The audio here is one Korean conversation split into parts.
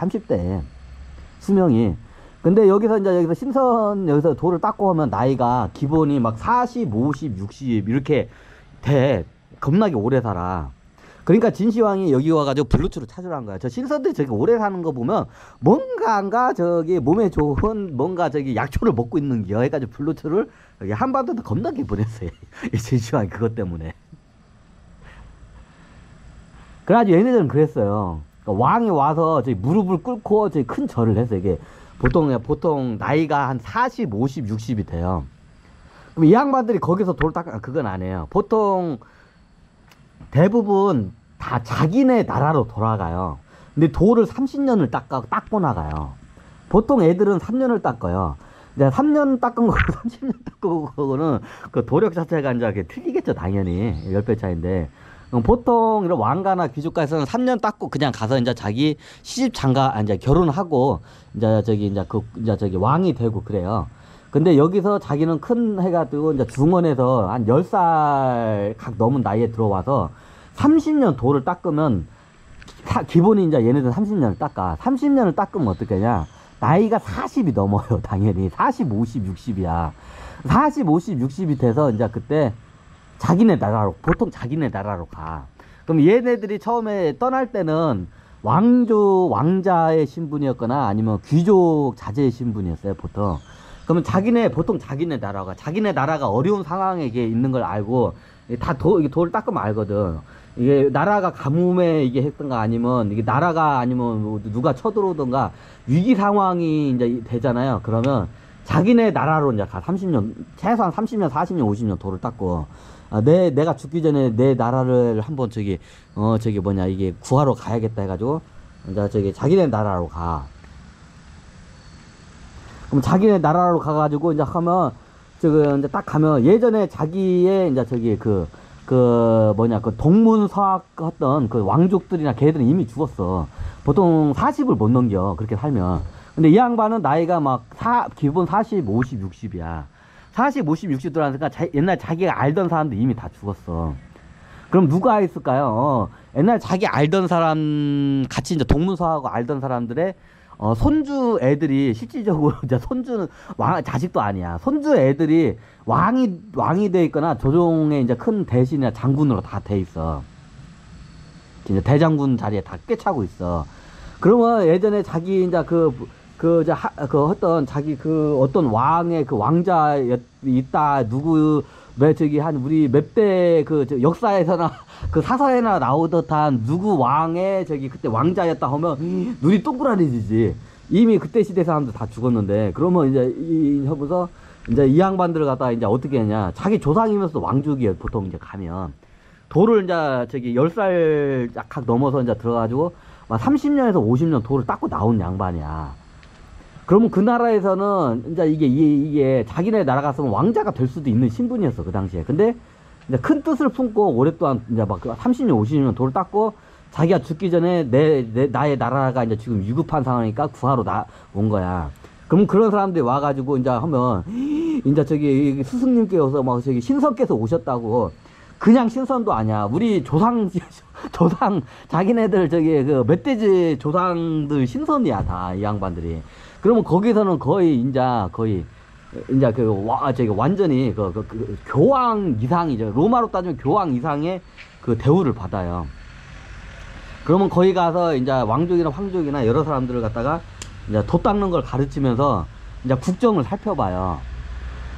30대 수명이. 근데 여기서 신선 여기서 돌을 닦고 하면 나이가 기본이 막 40, 50, 60 이렇게 돼. 겁나게 오래 살아. 그러니까 진시황이 여기 와가지고 블루투를 찾으라는 거야. 저 신선들이 저기 오래 사는 거 보면 뭔가가 저기 몸에 좋은 뭔가 저기 약초를 먹고 있는 겨 해가지고 블루투를 여기 한반도도 겁나게 보냈어요. 이 진시황이 그것 때문에. 그래가지고 얘네들은 그랬어요. 그러니까 왕이 와서 저기 무릎을 꿇고 저기 큰 절을 했어요. 이게 보통 나이가 한 40, 50, 60이 돼요. 그럼 이 양반들이 거기서 돌 닦아, 그건 안 해요. 보통 대부분 다 자기네 나라로 돌아가요. 근데 돌을 30년을 닦고 나가요. 보통 애들은 3년을 닦아요. 이제 3년 닦은 거고 30년 닦은 거고는 그 도력 자체가 이제 틀리겠죠, 당연히. 10배 차인데. 보통 이런 왕가나 귀족가에서는 3년 닦고 그냥 가서 이제 자기 시집 장가, 이제 결혼하고 이제 저기 왕이 되고 그래요. 근데 여기서 자기는 큰 해가지고 이제 중원에서 한 10살 각 넘은 나이에 들어와서 30년 돌을 닦으면 기본이 이제 얘네들 30년을 닦아. 30년을 닦으면 어떻게 하냐? 나이가 40이 넘어요, 당연히. 40, 50, 60이야. 40, 50, 60이 돼서 이제 그때 자기네 나라로, 보통 자기네 나라로 가. 그럼 얘네들이 처음에 떠날 때는 왕자의 신분이었거나 아니면 귀족 자제의 신분이었어요, 보통. 그러면 보통 자기네 나라가, 자기네 나라가 어려운 상황에 있는 걸 알고, 다 이게 돌을 닦으면 알거든. 이게 나라가 가뭄에 이게 했던가 아니면, 이게 나라가 아니면 뭐 누가 쳐들어오던가 위기 상황이 이제 되잖아요. 그러면 자기네 나라로 이제 가. 30년, 최소한 30년, 40년, 50년 돌을 닦고, 내가 죽기 전에 내 나라를 한번 이게 구하러 가야겠다 해가지고, 이제 자기네 나라로 가. 그럼 자기네 나라로 가가지고 이제 하면 이제 딱 가면 예전에 자기의 이제 그 동문서학 했던 그 왕족들이나 걔들은 이미 죽었어. 보통 40을 못 넘겨, 그렇게 살면. 근데 이 양반은 나이가 막 기본 40, 50, 60이야. 40, 50, 60 들어가니까 옛날 자기가 알던 사람들 이미 다 죽었어. 그럼 누가 있을까요? 옛날 자기 알던 사람 같이 이제 동문서하고 알던 사람들의 손주 애들이 실질적으로 이제 손주는 자식도 아니야. 손주 애들이 왕이 돼 있거나 조종의 이제 큰 대신이나 장군으로 다 돼 있어. 이제 대장군 자리에 다 꿰차고 있어. 그러면 예전에 자기 이제 어떤 자기 어떤 왕의 그 왕자 있다, 우리 몇 대 역사에서나 그 사서에나 나오듯한 누구 왕의 그때 왕자였다 하면 눈이 동그라리지지. 이미 그때 시대 사람들 다 죽었는데, 그러면 이제 하면서 이제 이 양반들을 갖다가 이제 어떻게 했냐. 자기 조상이면서 왕족이에요, 보통 이제 가면. 돌을 이제 10살 약 넘어서 이제 들어가지고 막 30년에서 50년 돌을 닦고 나온 양반이야. 그러면 그 나라에서는 이제 이게 자기네 나라 갔으면 왕자가 될 수도 있는 신분이었어, 그 당시에. 근데 이제 큰 뜻을 품고 오랫동안 이제 막 30년, 50년 돌을 닦고 자기가 죽기 전에 나의 나라가 이제 지금 위급한 상황이니까 구하러 온 거야. 그럼 그런 사람들이 와가지고 이제 하면 이제 스승님께서 막 신선께서 오셨다고. 그냥 신선도 아니야. 우리 조상 자기네들 그 멧돼지 조상들 신선이야, 다 이 양반들이. 그러면 거기서는 거의 완전히 교황 이상이죠. 로마로 따지면 교황 이상의 그 대우를 받아요. 그러면 거기 가서 이제 왕족이나 황족이나 여러 사람들을 갖다가 이제 돛 닦는 걸 가르치면서 이제 국정을 살펴봐요.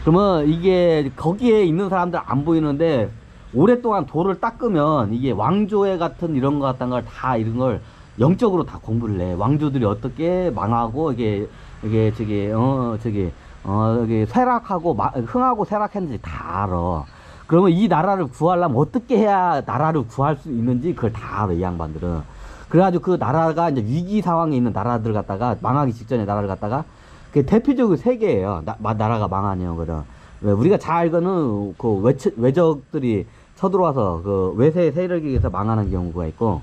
그러면 이게 거기에 있는 사람들 안 보이는데 오랫동안 돌을 닦으면 이게 왕조회 같은 이런 거 같은 걸 다 이런 걸 영적으로 다 공부를 해. 왕조들이 어떻게 망하고 이게 쇠락하고 흥하고 쇠락했는지 다 알아. 그러면 이 나라를 구하려면 어떻게 해야 나라를 구할 수 있는지 그걸 다 알아, 이 양반들은. 그래가지고 그 나라가 이제 위기 상황에 있는 나라들 갖다가 망하기 직전의 나라를 갖다가 그 대표적으로 세 개예요. 나라가 망하는 거는. 왜 우리가 잘 알고는 그 외적들이 쳐들어와서 그 외세 세력에 의해서 망하는 경우가 있고,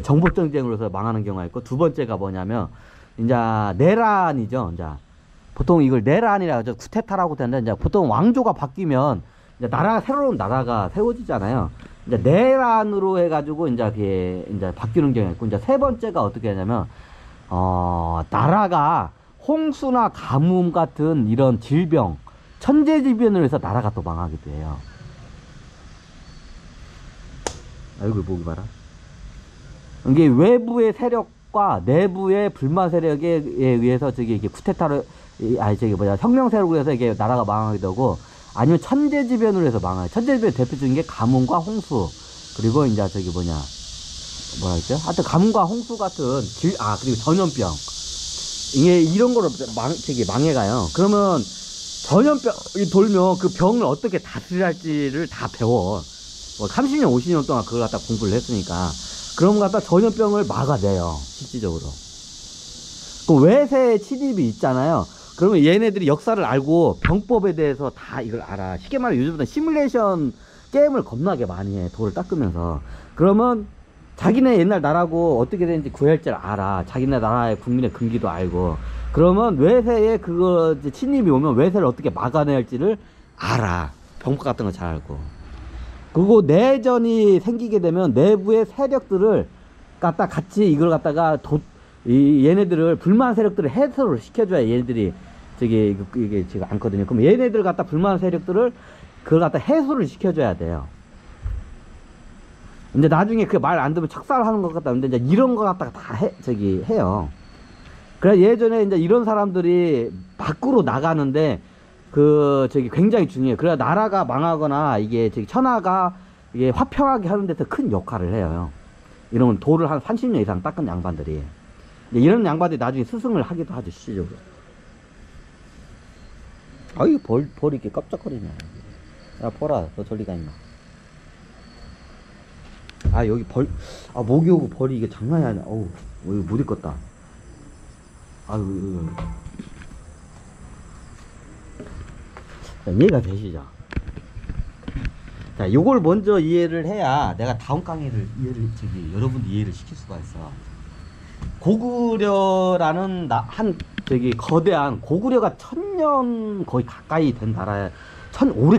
정복 전쟁으로서 망하는 경우가 있고, 두 번째가 뭐냐면 이제 내란이죠. 이제 보통 이걸 내란이라고 하죠. 쿠데타라고 되는데, 이제 보통 왕조가 바뀌면 이제 새로운 나라가 세워지잖아요. 이제 내란으로 해가지고 이제 바뀌는 경우가 있고, 이제 세 번째가 어떻게 하냐면 나라가 홍수나 가뭄 같은 이런 질병, 천재지변으로 해서 나라가 또 망하기도 해요. 아이고, 보기 봐라. 이게 외부의 세력과 내부의 불만 세력에 의해서 이게 쿠데타를, 혁명 세력으로 해서 이게 나라가 망하기도 하고, 아니면 천재지변으로 해서 망해요. 천재지변 대표적인 게 가뭄과 홍수, 그리고 이제 뭐라 했죠? 하여튼 가뭄과 홍수 같은 그리고 전염병. 이게 이런 거로 망해가요. 그러면 전염병이 돌면 그 병을 어떻게 다스려야 할지를 다 배워. 30년, 50년 동안 그걸 갖다 공부를 했으니까. 그런 거 갖다 전염병을 막아내요. 실질적으로. 그 외세 침입이 있잖아요. 그러면 얘네들이 역사를 알고 병법에 대해서 다 이걸 알아. 쉽게 말해 요즘부터 시뮬레이션 게임을 겁나게 많이 해. 돌을 닦으면서. 그러면 자기네 옛날 나라고 어떻게 되는지 구할 줄 알아. 자기네 나라의 국민의 근기도 알고. 그러면 외세에 그거 침입이 오면 외세를 어떻게 막아내야 할지를 알아. 병법 같은 거 잘 알고. 그리고 내전이 생기게 되면 내부의 세력들을 같이 이걸 갖다가 얘네들을 불만 세력들을 해소를 시켜줘야 얘네들이 이게 지금 않거든요. 그럼 얘네들 갖다 불만 세력들을 그걸 갖다 해소를 시켜줘야 돼요. 이제 나중에 그 말 안 듣면 척살하는 것 같다. 근데 이제 이런 거 갖다가 다 해요. 그래 예전에 이제 이런 사람들이 밖으로 나가는데 굉장히 중요해요. 그래야 나라가 망하거나 이게 천하가 이게 화평하게 하는 데서 큰 역할을 해요. 이런 돌을 한 30년 이상 닦은 양반들이. 이런 양반들이 나중에 스승을 하기도 하죠, 실질적으로. 아이, 벌이 이렇게 깜짝거리냐. 야, 보라, 너 저리 가, 임마. 여기 모기 오고 벌이 이게 장난이 아니야. 어우, 이거 못 익었다. 아유, 자, 이해가 되시죠? 자, 요걸 먼저 이해를 해야 내가 다음 강의를 여러분들 이해를 시킬 수가 있어. 고구려라는 거대한 고구려가 1000년 거의 가까이 된 나라에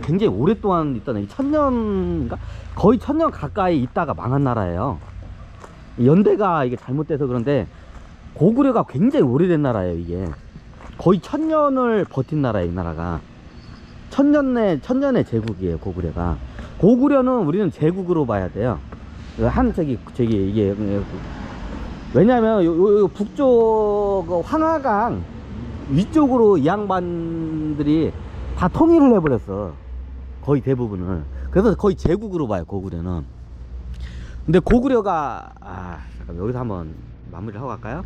굉장히 오랫동안 있던 1000년인가? 거의 1000년 가까이 있다가 망한 나라예요. 연대가 이게 잘못돼서 그런데 고구려가 굉장히 오래된 나라예요. 이게 거의 1000년을 버틴 나라예요. 이 나라가 1000년의 제국이에요. 고구려는 우리는 제국으로 봐야 돼요. 이게 왜냐면 요 북쪽 황하강 위쪽으로 이 양반들이 다 통일을 해버렸어. 거의 대부분을. 그래서 거의 제국으로 봐요, 고구려는. 근데 고구려가 잠깐 여기서 한번 마무리를 하고 갈까요?